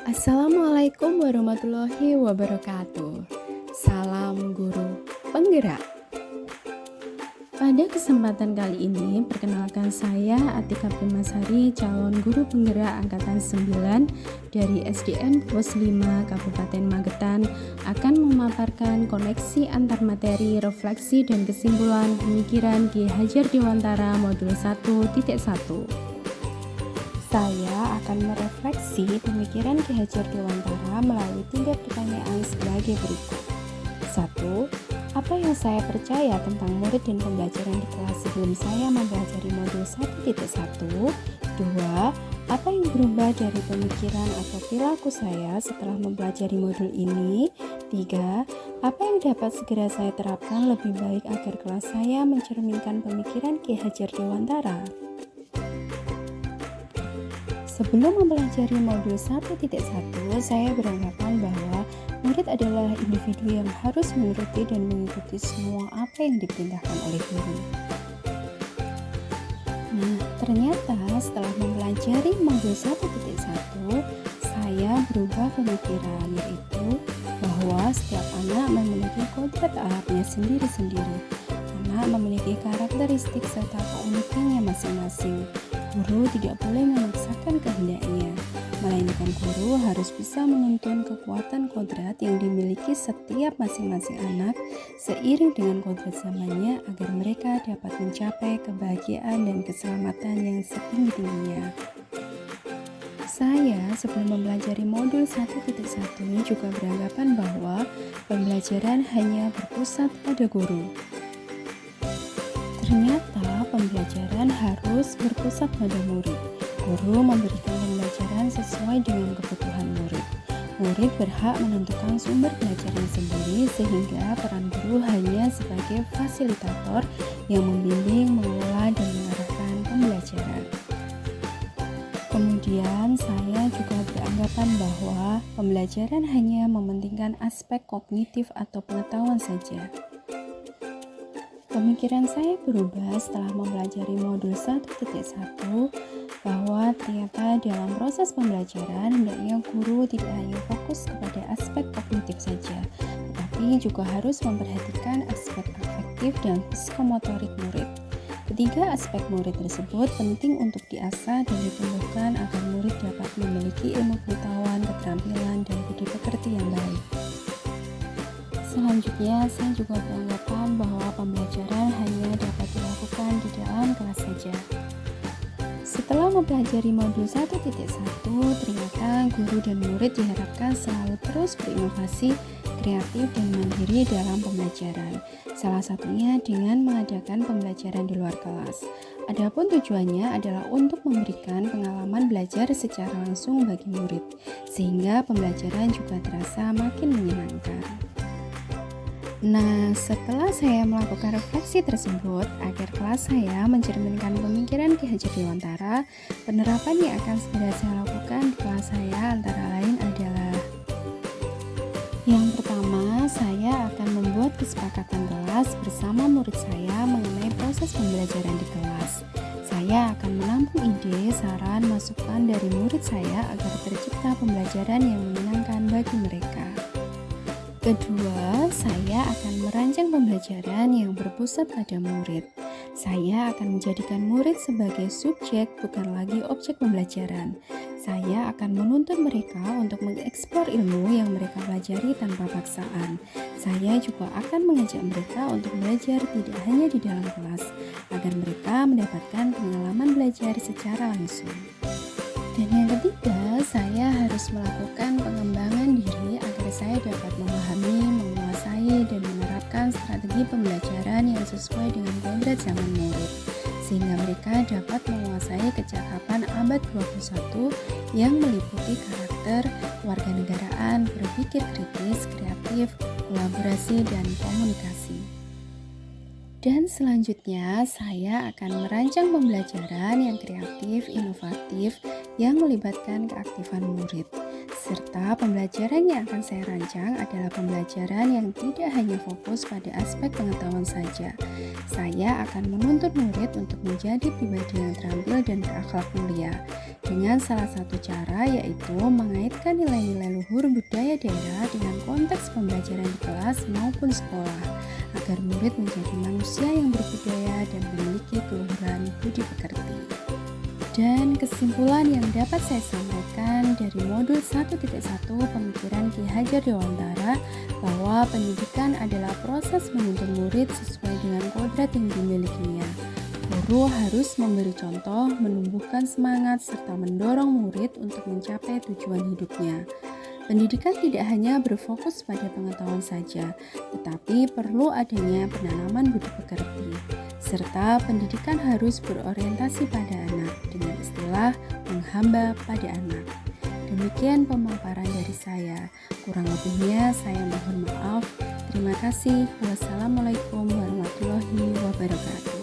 Assalamualaikum warahmatullahi wabarakatuh. Salam guru penggerak. Pada kesempatan kali ini, perkenalkan saya Atika Primasari, calon guru penggerak angkatan 9 dari SDN Pos 5 Kabupaten Magetan, akan memaparkan koneksi antar materi, refleksi dan kesimpulan pemikiran Ki Hajar Dewantara modul 1.1. Saya akan merefleksi pemikiran Ki Hajar Dewantara melalui 3 pertanyaan sebagai berikut. 1. Apa yang saya percaya tentang murid dan pembelajaran di kelas sebelum saya mempelajari modul 1.1? 2. Apa yang berubah dari pemikiran atau perilaku saya setelah mempelajari modul ini? 3. Apa yang dapat segera saya terapkan lebih baik agar kelas saya mencerminkan pemikiran Ki Hajar Dewantara? Sebelum mempelajari modul 1.1, saya beranggapan bahwa murid adalah individu yang harus menuruti dan mengikuti semua apa yang diperintahkan oleh guru. Nah, ternyata setelah mempelajari modul 1.1, saya berubah pemikiran, yaitu bahwa setiap anak memiliki kodrat alatnya sendiri-sendiri. Anak memiliki karakteristik serta keunikannya masing-masing. Guru tidak boleh memaksakan kehendaknya, melainkan guru harus bisa menuntun kekuatan kodrat yang dimiliki setiap masing-masing anak seiring dengan kodrat zamannya agar mereka dapat mencapai kebahagiaan dan keselamatan yang setinggi-tingginya. Saya sebelum mempelajari modul 1.1 juga beranggapan bahwa pembelajaran hanya berpusat pada guru. Ternyata pembelajaran harus berpusat pada murid. Guru memberikan pembelajaran sesuai dengan kebutuhan murid. Murid berhak menentukan sumber pelajaran sendiri sehingga peran guru hanya sebagai fasilitator yang membimbing, mengelola, dan mengarahkan pembelajaran. Kemudian saya juga beranggapan bahwa pembelajaran hanya mementingkan aspek kognitif atau pengetahuan saja. Pemikiran saya berubah setelah mempelajari modul 1.1 bahwa ternyata dalam proses pembelajaran hendaknya guru tidak hanya fokus kepada aspek kognitif saja, tetapi juga harus memperhatikan aspek afektif dan psikomotorik murid. Ketiga aspek murid tersebut penting untuk diasah dan ditumbuhkan agar murid dapat memiliki ilmu pengetahuan, keterampilan, dan budi pekerti yang baik. Selanjutnya, saya juga beranggapan bahwa pembelajaran hanya dapat dilakukan di dalam kelas saja. Setelah mempelajari modul 1.1, ternyata guru dan murid diharapkan selalu terus berinovasi, kreatif, dan mandiri dalam pembelajaran. Salah satunya dengan mengadakan pembelajaran di luar kelas. Adapun tujuannya adalah untuk memberikan pengalaman belajar secara langsung bagi murid, sehingga pembelajaran juga terasa makin menyenangkan. Nah, setelah saya melakukan refleksi tersebut agar kelas saya mencerminkan pemikiran Ki Hajar Dewantara, penerapan yang akan segera saya lakukan di kelas saya antara lain adalah: yang pertama, saya akan membuat kesepakatan kelas bersama murid saya mengenai proses pembelajaran di kelas. Saya akan menampung ide, saran, masukan dari murid saya agar tercipta pembelajaran yang menyenangkan bagi mereka. Kedua, saya akan merancang pembelajaran yang berpusat pada murid. Saya akan menjadikan murid sebagai subjek, bukan lagi objek pembelajaran. Saya akan menuntun mereka untuk mengeksplor ilmu yang mereka pelajari tanpa paksaan. Saya juga akan mengajak mereka untuk belajar tidak hanya di dalam kelas, agar mereka mendapatkan pengalaman belajar secara langsung. Dan yang ketiga, saya harus melakukan pengembangan diri agar saya dapat memahami, menguasai, dan menerapkan strategi pembelajaran yang sesuai dengan kodrat zaman murid, sehingga mereka dapat menguasai kecakapan abad 21 yang meliputi karakter, kewarganegaraan, berpikir kritis, kreatif, kolaborasi, dan komunikasi. Dan selanjutnya, saya akan merancang pembelajaran yang kreatif, inovatif, yang melibatkan keaktifan murid. serta pembelajaran yang akan saya rancang adalah pembelajaran yang tidak hanya fokus pada aspek pengetahuan saja. Saya akan menuntut murid untuk menjadi pribadi yang terampil dan berakhlak mulia, dengan salah satu cara yaitu mengaitkan nilai-nilai luhur budaya daerah dengan konteks pembelajaran di kelas maupun sekolah, agar murid menjadi manusia yang berbudaya dan memiliki keluhuran budi pekerti. Dan kesimpulan yang dapat saya sampaikan dari modul 1.1 pemikiran Ki Hajar Dewantara bahwa pendidikan adalah proses menuntun murid sesuai dengan kodrat yang dimilikinya. Guru harus memberi contoh, menumbuhkan semangat, serta mendorong murid untuk mencapai tujuan hidupnya. Pendidikan tidak hanya berfokus pada pengetahuan saja, tetapi perlu adanya penanaman budi pekerti, serta pendidikan harus berorientasi pada anak dengan istilah menghamba pada anak. Demikian pemaparan dari saya. Kurang lebihnya saya mohon maaf. Terima kasih. Wassalamualaikum warahmatullahi wabarakatuh.